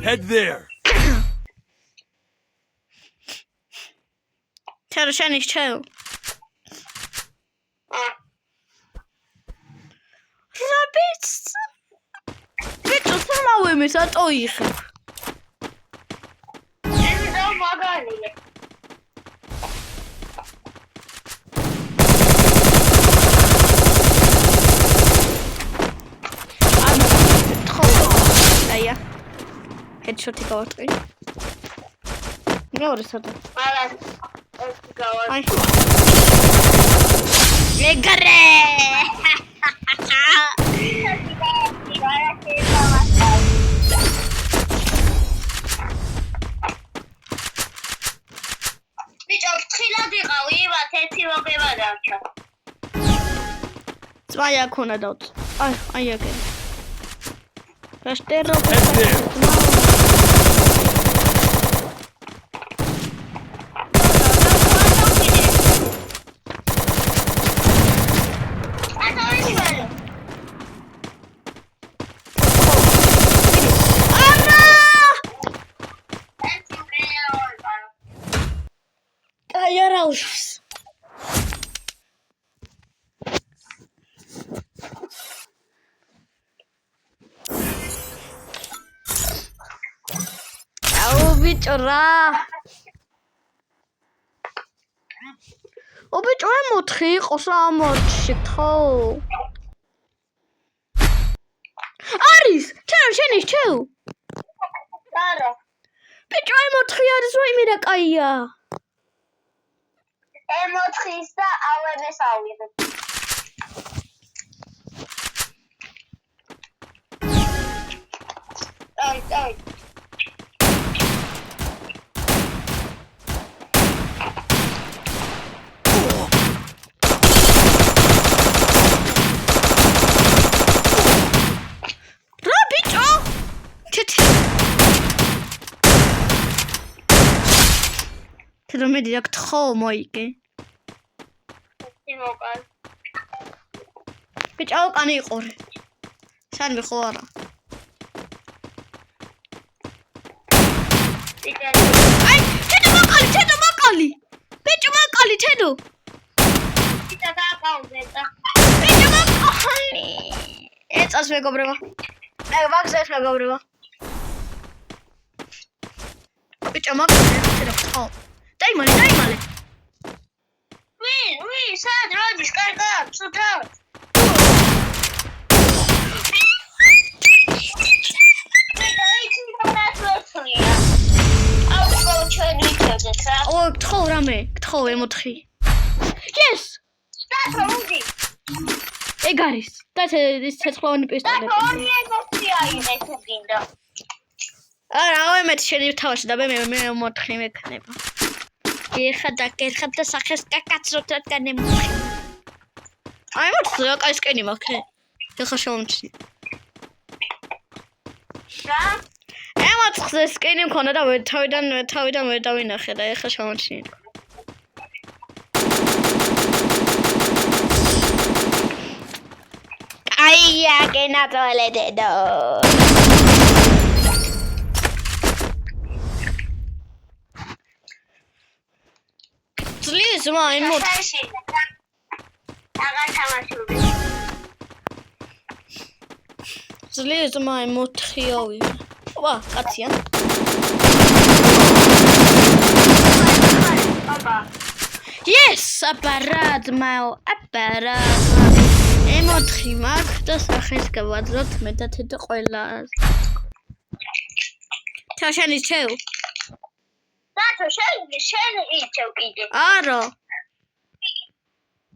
Head there. Tell Shani's chill. Rabbits. Bitch, what's wrong with me? That's all you have. Headshot ik al terug. Ja, wat is dat dan? Lekker! Zwei jaar kon er dat. Ai, oké. Versterro. Bichora. O bichora motkhi qos amorchitho. Aris, შენი ჩეუ. არა. Bichora motkhi არის რა იმედა კაია. M4-ის და AWM-ს ავიღებ. Აი. მე დიაქ თხო მოიგე. იმოკალ. ბიჭო კანი იყორე. სანმე ხო არა. აი, ჩედო მოკალი. ბიჭო მოკალი ჩედო. იტა დააკავე და. ბიჭო მოკალი. ეცას მეგობრება. აი, ვაგზას მეგობრება. ბიჭო მოკალი ჩედო თხო. დაიმალე. ვი, სად როდის კარგა, ცუდა. ო, გთხოვ რამე, გთხოვ M4. Yes! დათო უდი. ეგ არის. და ეს ცეცხლოვანი პისტოლეტი. დათო ორი M4 აიღე თუ გინდა. არა, მე შენი თავში და მე M4 მექნება. ეხა და სახეს კაკაცროთ რადგან M4. აი მოხდა კაი სკენი მაქვს. ეხა შევამჩნი. რა? M4 სკენი მქონდა და თავიდან ვერ დავინახე და ეხა შევამჩნი. აია გენატოლედო. Please, my mod. Please, my mod. Wow, kacya. Yes, aparat, mao, aparat. M4 მაქვს და სახეს გავაძლოთ მეტად და ყველას. შენი ჩეუ. დათო შენი იჩევ კიდე. არა.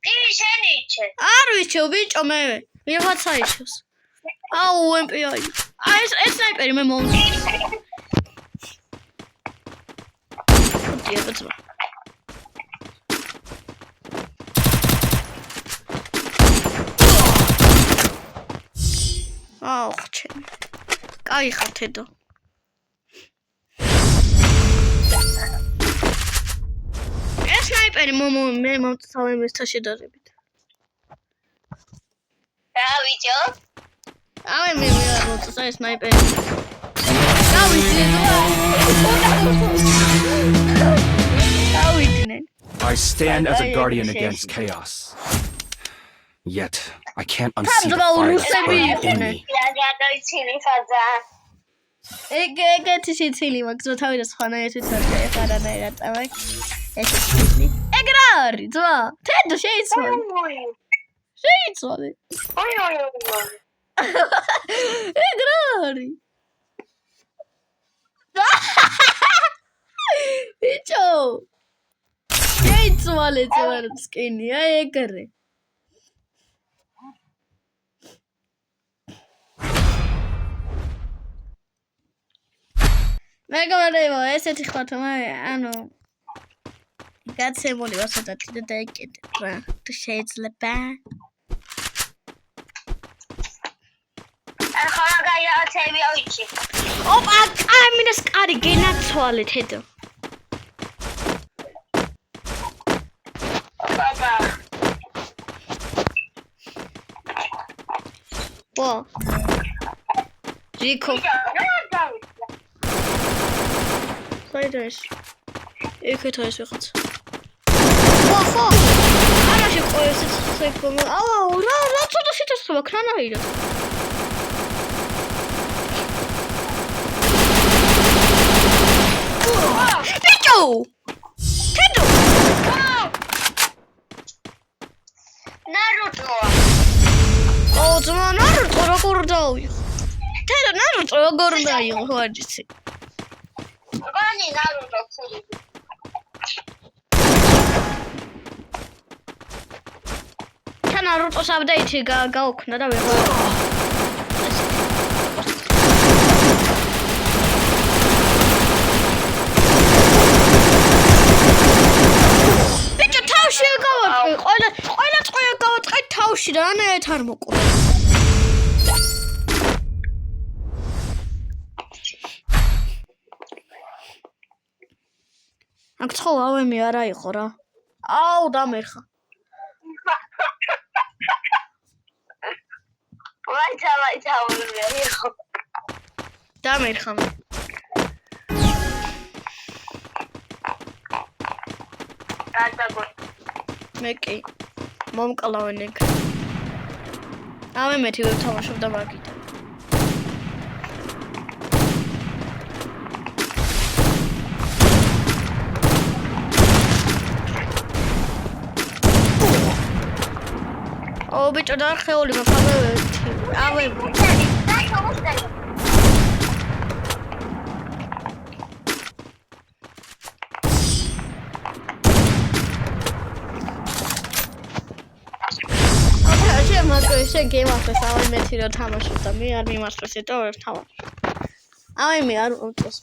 კი შენი იჩე. არ ვიჩევ ბიჭო მე. ვიღაცა იჩევს. აუ MP აი. აი ეს სნაიპერი მე მოვდი. დიაბეცმა. აუ ხჩენ. კაი ხათედო. სნაიპერი მე მომწავე მისთან შედარებით. რა ვიჭო? ავე მე არ მომწავე სნაიპერი. I stand as a guardian against chaos. Yet, I can't unsee the fire that's burning in me. ეგეთი სიცილი მაქვს, რომ თავიდან სხვანაირად ვიცოდი, ეხლა რანაირად წავექ. ეგ რა არის, ძმა? თედო შეიცვალე. შეიცვალე. ეგ რა არის? ბიჭო. შეიცვალე ძმარ სკინი, აი ეგრე. მეგობრებო, ესეთი ხოთმა, ანუ გაცემული ვასადათი და დაიკიდეთ რა, თუ შეიძლება. ახლა გაიაცები ავიჩი. ოპა, კამინას კარი გენაცვალე თედო. ბაბა. ვა. რიკო. საიდაშ. ეკეთა ეს ვიღაც. ხო. არაში ყოეს ეს საქმე. აუ, რა ცოტა სიტესობა ქრანაირა. ბიჭო! თედო! ნარუტო. ძმა ნარუტო როგორ დავიღო? თედო ნარუტო როგორ დაიღო ხოჯიცი? Gani Naruto kuri. Naruto's update გაუქმნა და ვიღო. ბიჭო თავში გავაწყე, ყველა წყვია გავაწყე თავში და ანაეთ არ მოყვა. აქ ცხოვავემი არა იყო რა. აუ დამერხა. ვაიცა იყო. დამერხა მე. გადაგო. მე კი მომკლავენ ეგ. ამე მეთი ვერ თამაშობდა მაგით. ო ბიჭო და ხეული მაფავეთი. ავე. შენ გემართოს ავე მეთი რო თამაშობ და მე არ მიმართოს ეტო ვერ თამაშობ. ავე მე არ უწოს.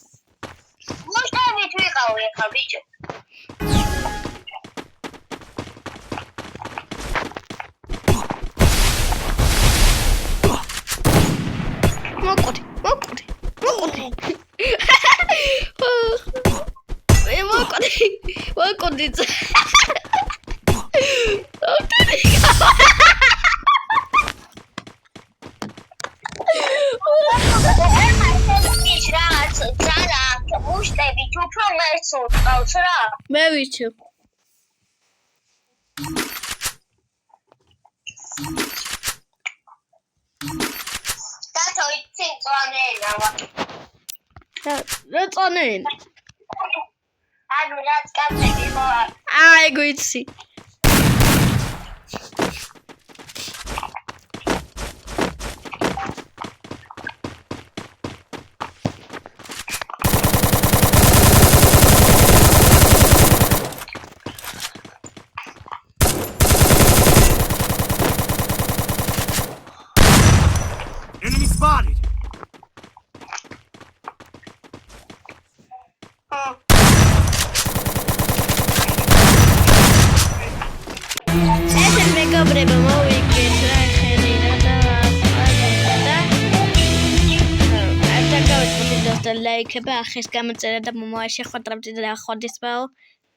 მოშტავით ვიყავი ახლა ბიჭო. მოყოდი. მოყოდი. მე ვიცი. დათო იცი წვანენა. რა წვანენა? ანუ რაც კაცები ხო? აი გვიცი. Enemy spotted. ეს მეგობრებო მოვიგეთ რა ხელინა და და ლაიქება ახეს გამოწერა და მომავალ შეხვედრამდე და ახოდის ბაო